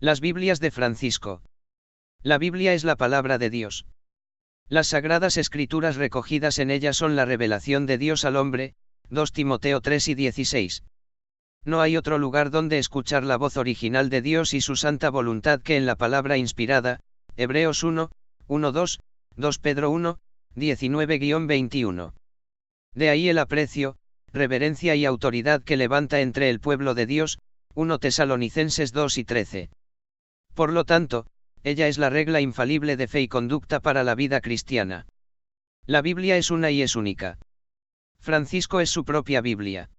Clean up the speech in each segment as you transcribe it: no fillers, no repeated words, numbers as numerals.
Las Biblias de Francisco. La Biblia es la palabra de Dios. Las sagradas escrituras recogidas en ella son la revelación de Dios al hombre, 2 Timoteo 3 y 16. No hay otro lugar donde escuchar la voz original de Dios y su santa voluntad que en la palabra inspirada, Hebreos 1, 1-2, 2 Pedro 1, 19-21. De ahí el aprecio, reverencia y autoridad que levanta entre el pueblo de Dios, 1 Tesalonicenses 2 y 13. Por lo tanto, ella es la regla infalible de fe y conducta para la vida cristiana. La Biblia es una y es única. Francisco es su propia Biblia.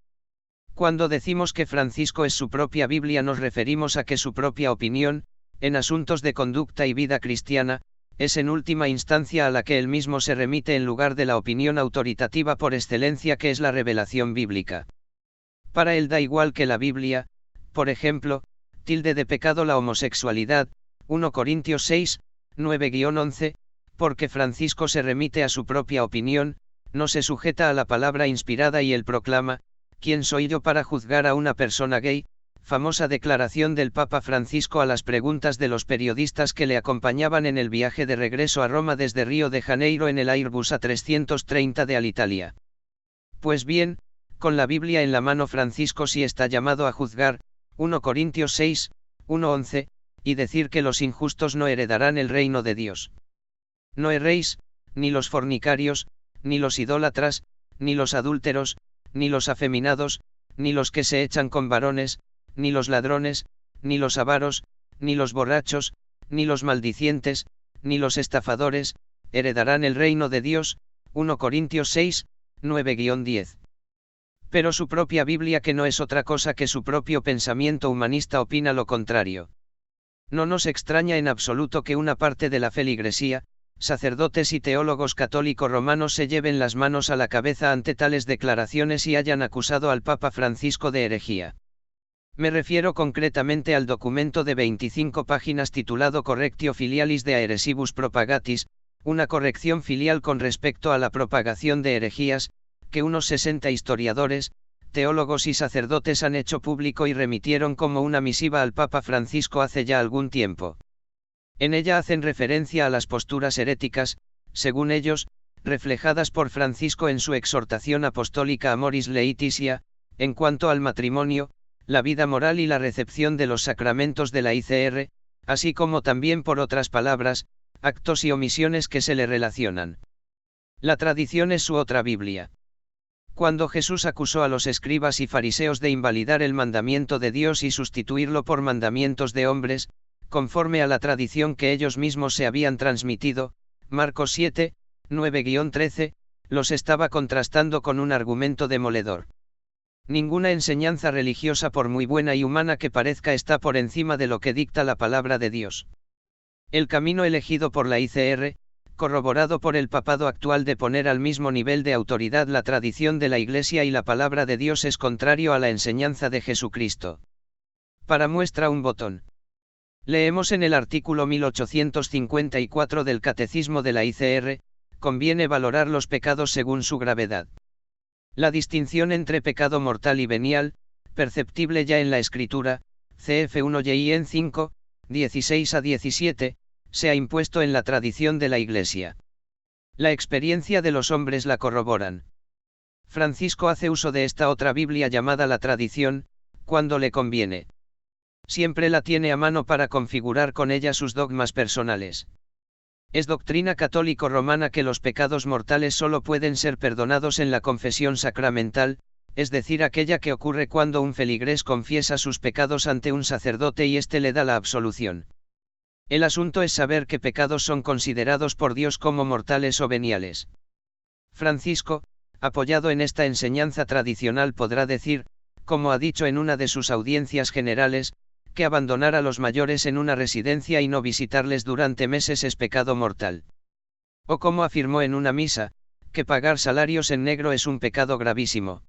Cuando decimos que Francisco es su propia Biblia nos referimos a que su propia opinión, en asuntos de conducta y vida cristiana, es en última instancia a la que él mismo se remite en lugar de la opinión autoritativa por excelencia que es la revelación bíblica. Para él da igual que la Biblia, por ejemplo, tilde de pecado la homosexualidad, 1 Corintios 6, 9-11, porque Francisco se remite a su propia opinión, no se sujeta a la palabra inspirada y él proclama, ¿quién soy yo para juzgar a una persona gay? Famosa declaración del Papa Francisco a las preguntas de los periodistas que le acompañaban en el viaje de regreso a Roma desde Río de Janeiro en el Airbus A330 de Alitalia. Pues bien, con la Biblia en la mano Francisco sí está llamado a juzgar, 1 Corintios 6, 1-11, y decir que los injustos no heredarán el reino de Dios. No erréis, ni los fornicarios, ni los idólatras, ni los adúlteros, ni los afeminados, ni los que se echan con varones, ni los ladrones, ni los avaros, ni los borrachos, ni los maldicientes, ni los estafadores, heredarán el reino de Dios, 1 Corintios 6, 9-10. Pero su propia Biblia, que no es otra cosa que su propio pensamiento humanista, opina lo contrario. No nos extraña en absoluto que una parte de la feligresía, sacerdotes y teólogos católicos romanos se lleven las manos a la cabeza ante tales declaraciones y hayan acusado al Papa Francisco de herejía. Me refiero concretamente al documento de 25 páginas titulado Correctio Filialis de Aeresibus Propagatis, una corrección filial con respecto a la propagación de herejías, que unos 60 historiadores, teólogos y sacerdotes han hecho público y remitieron como una misiva al Papa Francisco hace ya algún tiempo. En ella hacen referencia a las posturas heréticas, según ellos, reflejadas por Francisco en su exhortación apostólica Amoris Laetitia, en cuanto al matrimonio, la vida moral y la recepción de los sacramentos de la ICR, así como también por otras palabras, actos y omisiones que se le relacionan. La tradición es su otra Biblia. Cuando Jesús acusó a los escribas y fariseos de invalidar el mandamiento de Dios y sustituirlo por mandamientos de hombres, conforme a la tradición que ellos mismos se habían transmitido, Marcos 7, 9-13, los estaba contrastando con un argumento demoledor. Ninguna enseñanza religiosa, por muy buena y humana que parezca, está por encima de lo que dicta la palabra de Dios. El camino elegido por la ICR, corroborado por el papado actual de poner al mismo nivel de autoridad la tradición de la Iglesia y la palabra de Dios, es contrario a la enseñanza de Jesucristo. Para muestra un botón. Leemos en el artículo 1854 del Catecismo de la ICR, conviene valorar los pecados según su gravedad. La distinción entre pecado mortal y venial, perceptible ya en la Escritura, cf. 1 y 5, 16-17, se ha impuesto en la tradición de la Iglesia. La experiencia de los hombres la corroboran. Francisco hace uso de esta otra Biblia llamada la tradición, cuando le conviene. Siempre la tiene a mano para configurar con ella sus dogmas personales. Es doctrina católico-romana que los pecados mortales solo pueden ser perdonados en la confesión sacramental, es decir, aquella que ocurre cuando un feligrés confiesa sus pecados ante un sacerdote y éste le da la absolución. El asunto es saber qué pecados son considerados por Dios como mortales o veniales. Francisco, apoyado en esta enseñanza tradicional, podrá decir, como ha dicho en una de sus audiencias generales, que abandonar a los mayores en una residencia y no visitarles durante meses es pecado mortal. O como afirmó en una misa, que pagar salarios en negro es un pecado gravísimo.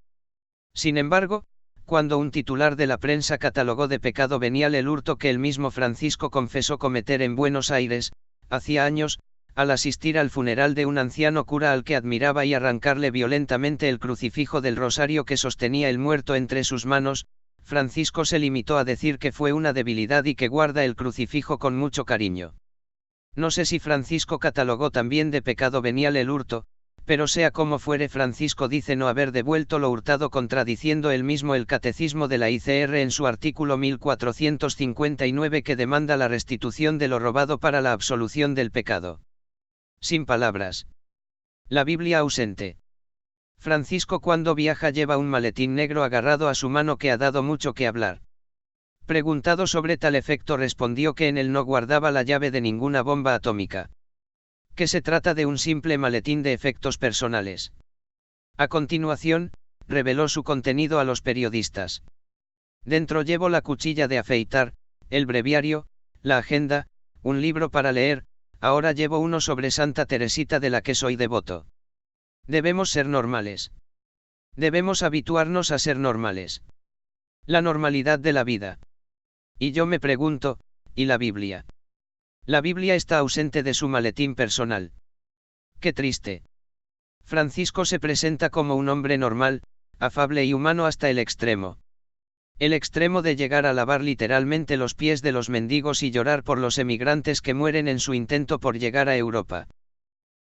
Sin embargo, cuando un titular de la prensa catalogó de pecado venial el hurto que el mismo Francisco confesó cometer en Buenos Aires, hacía años, al asistir al funeral de un anciano cura al que admiraba y arrancarle violentamente el crucifijo del rosario que sostenía el muerto entre sus manos, Francisco se limitó a decir que fue una debilidad y que guarda el crucifijo con mucho cariño. No sé si Francisco catalogó también de pecado venial el hurto, pero sea como fuere, Francisco dice no haber devuelto lo hurtado, contradiciendo él mismo el Catecismo de la ICR en su artículo 1459, que demanda la restitución de lo robado para la absolución del pecado. Sin palabras. La Biblia ausente. Francisco cuando viaja lleva un maletín negro agarrado a su mano que ha dado mucho que hablar. Preguntado sobre tal efecto respondió que en él no guardaba la llave de ninguna bomba atómica. Que se trata de un simple maletín de efectos personales. A continuación, reveló su contenido a los periodistas. Dentro llevo la cuchilla de afeitar, el breviario, la agenda, un libro para leer, ahora llevo uno sobre Santa Teresita de la que soy devoto. Debemos ser normales. Debemos habituarnos a ser normales. La normalidad de la vida. Y yo me pregunto, ¿y la Biblia? La Biblia está ausente de su maletín personal. Qué triste. Francisco se presenta como un hombre normal, afable y humano hasta el extremo. El extremo de llegar a lavar literalmente los pies de los mendigos y llorar por los emigrantes que mueren en su intento por llegar a Europa.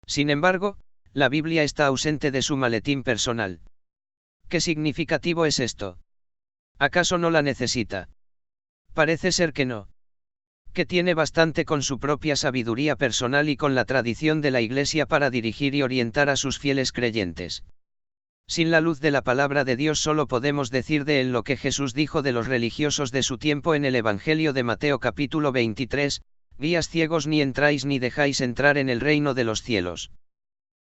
Sin embargo, la Biblia está ausente de su maletín personal. ¿Qué significativo es esto? ¿Acaso no la necesita? Parece ser que no. Que tiene bastante con su propia sabiduría personal y con la tradición de la Iglesia para dirigir y orientar a sus fieles creyentes. Sin la luz de la palabra de Dios solo podemos decir de él lo que Jesús dijo de los religiosos de su tiempo en el Evangelio de Mateo capítulo 23, guías ciegos ni entráis ni dejáis entrar en el reino de los cielos.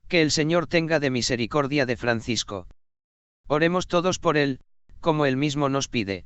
Que el Señor tenga de misericordia de Francisco. Oremos todos por él, como él mismo nos pide.